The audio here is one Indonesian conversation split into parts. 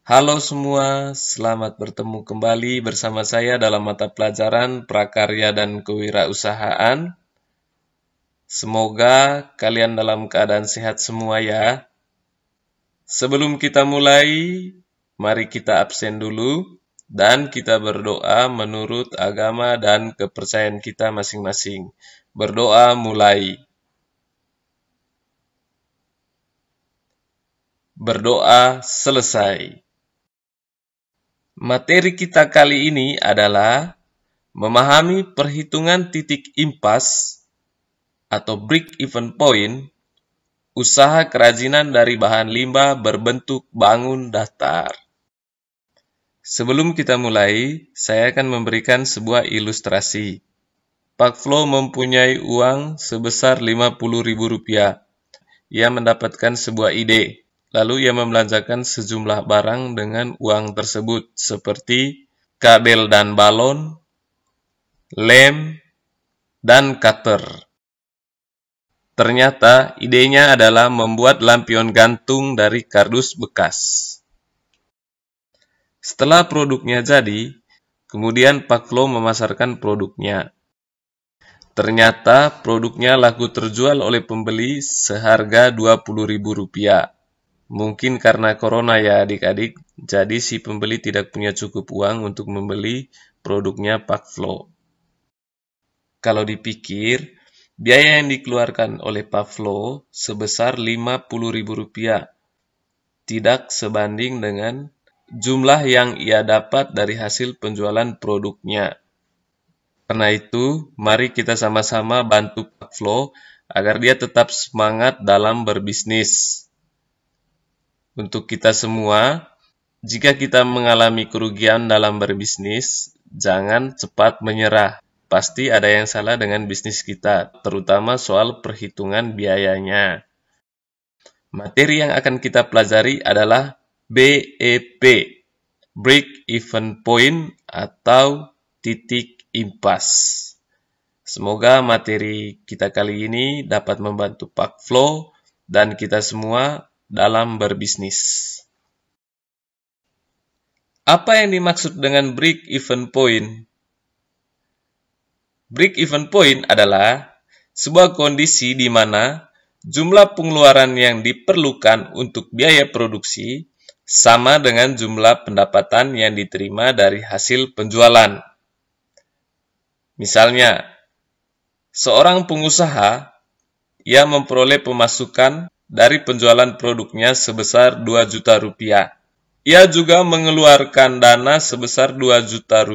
Halo semua, selamat bertemu kembali bersama saya dalam mata pelajaran Prakarya dan Kewirausahaan. Semoga kalian dalam keadaan sehat semua ya. Sebelum kita mulai, mari kita absen dulu dan kita berdoa menurut agama dan kepercayaan kita masing-masing. Berdoa mulai. Berdoa selesai. Materi kita kali ini adalah memahami perhitungan titik impas atau break-even point usaha kerajinan dari bahan limbah berbentuk bangun datar. Sebelum kita mulai, saya akan memberikan sebuah ilustrasi. Pak Flo mempunyai uang sebesar Rp50.000. Ia mendapatkan sebuah ide. Lalu ia membelanjakan sejumlah barang dengan uang tersebut seperti kabel dan balon, lem, dan cutter. Ternyata idenya adalah membuat lampion gantung dari kardus bekas. Setelah produknya jadi, kemudian Pak Flo memasarkan produknya. Ternyata produknya laku terjual oleh pembeli seharga Rp20.000. Mungkin karena corona ya adik-adik, jadi si pembeli tidak punya cukup uang untuk membeli produknya Pak Flo. Kalau dipikir, biaya yang dikeluarkan oleh Pak Flo sebesar Rp50.000, tidak sebanding dengan jumlah yang ia dapat dari hasil penjualan produknya. Karena itu, mari kita sama-sama bantu Pak Flo agar dia tetap semangat dalam berbisnis. Untuk kita semua, jika kita mengalami kerugian dalam berbisnis, jangan cepat menyerah. Pasti ada yang salah dengan bisnis kita, terutama soal perhitungan biayanya. Materi yang akan kita pelajari adalah BEP, Break Even Point atau titik impas. Semoga materi kita kali ini dapat membantu Pak Flo dan kita semua dalam berbisnis. Apa yang dimaksud dengan break even point? Break even point adalah sebuah kondisi di mana jumlah pengeluaran yang diperlukan untuk biaya produksi sama dengan jumlah pendapatan yang diterima dari hasil penjualan. Misalnya, seorang pengusaha, ia memperoleh pemasukan dari penjualan produknya sebesar Rp2 juta. Ia juga mengeluarkan dana sebesar Rp2 juta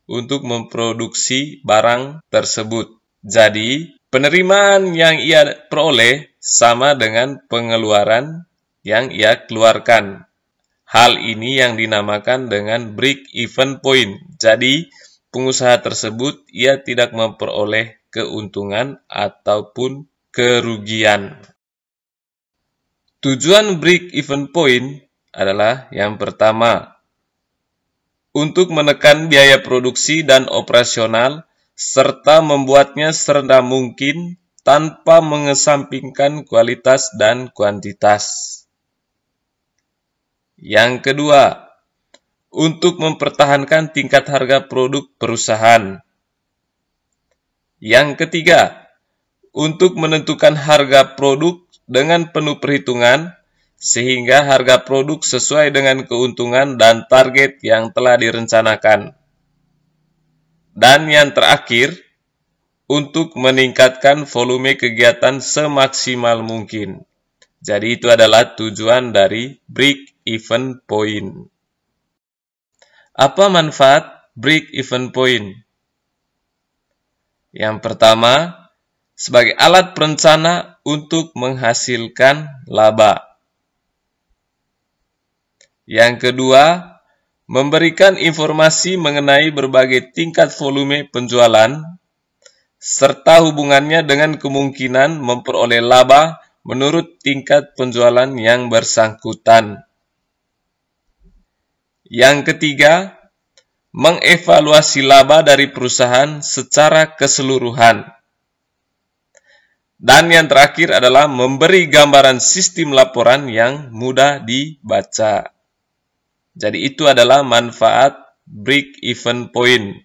untuk memproduksi barang tersebut. Jadi, penerimaan yang ia peroleh sama dengan pengeluaran yang ia keluarkan. Hal ini yang dinamakan dengan break even point. Jadi, pengusaha tersebut ia tidak memperoleh keuntungan ataupun kerugian. Tujuan break even point adalah yang pertama, untuk menekan biaya produksi dan operasional serta membuatnya serendah mungkin tanpa mengesampingkan kualitas dan kuantitas. Yang kedua, untuk mempertahankan tingkat harga produk perusahaan. Yang ketiga, untuk menentukan harga produk dengan penuh perhitungan sehingga harga produk sesuai dengan keuntungan dan target yang telah direncanakan. Dan yang terakhir, untuk meningkatkan volume kegiatan semaksimal mungkin. Jadi itu adalah tujuan dari break even point. Apa manfaat break even point? Yang pertama, sebagai alat perencana untuk menghasilkan laba. Yang kedua, memberikan informasi mengenai berbagai tingkat volume penjualan, serta hubungannya dengan kemungkinan memperoleh laba menurut tingkat penjualan yang bersangkutan. Yang ketiga, mengevaluasi laba dari perusahaan secara keseluruhan. Dan yang terakhir adalah memberi gambaran sistem laporan yang mudah dibaca. Jadi itu adalah manfaat break-even point.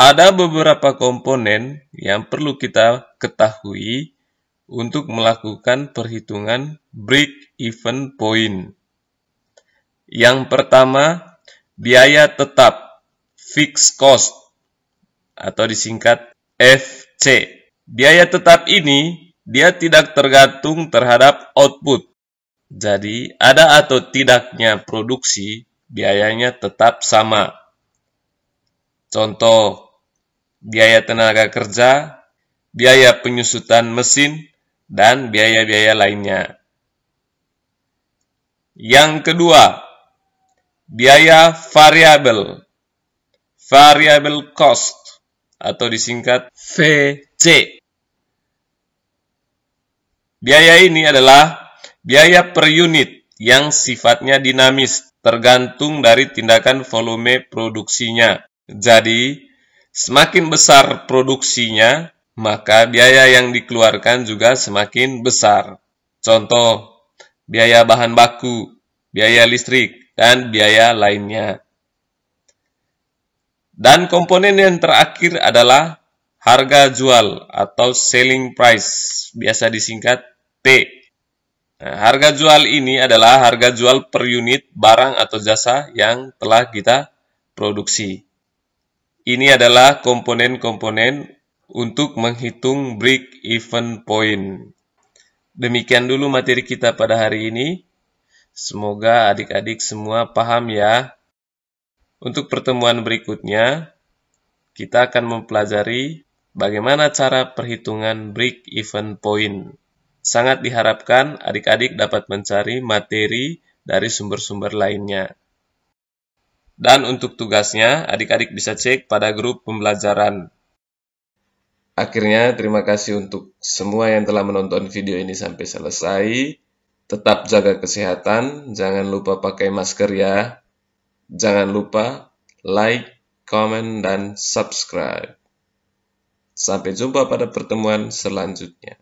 Ada beberapa komponen yang perlu kita ketahui untuk melakukan perhitungan break-even point. Yang pertama, biaya tetap, fixed cost, atau disingkat FC. Biaya tetap ini, dia tidak tergantung terhadap output. Jadi, ada atau tidaknya produksi, biayanya tetap sama. Contoh, biaya tenaga kerja, biaya penyusutan mesin, dan biaya-biaya lainnya. Yang kedua, biaya variabel, variable cost, atau disingkat VC. Biaya ini adalah biaya per unit yang sifatnya dinamis, tergantung dari tindakan volume produksinya. Jadi, semakin besar produksinya, maka biaya yang dikeluarkan juga semakin besar. Contoh, biaya bahan baku, biaya listrik, dan biaya lainnya. Dan komponen yang terakhir adalah harga jual atau selling price, biasa disingkat P. Nah, harga jual ini adalah harga jual per unit barang atau jasa yang telah kita produksi. Ini adalah komponen-komponen untuk menghitung break-even point. Demikian dulu materi kita pada hari ini. Semoga adik-adik semua paham ya. Untuk pertemuan berikutnya, kita akan mempelajari bagaimana cara perhitungan break-even point. Sangat diharapkan adik-adik dapat mencari materi dari sumber-sumber lainnya. Dan untuk tugasnya, adik-adik bisa cek pada grup pembelajaran. Akhirnya, terima kasih untuk semua yang telah menonton video ini sampai selesai. Tetap jaga kesehatan, jangan lupa pakai masker ya. Jangan lupa like, comment, dan subscribe. Sampai jumpa pada pertemuan selanjutnya.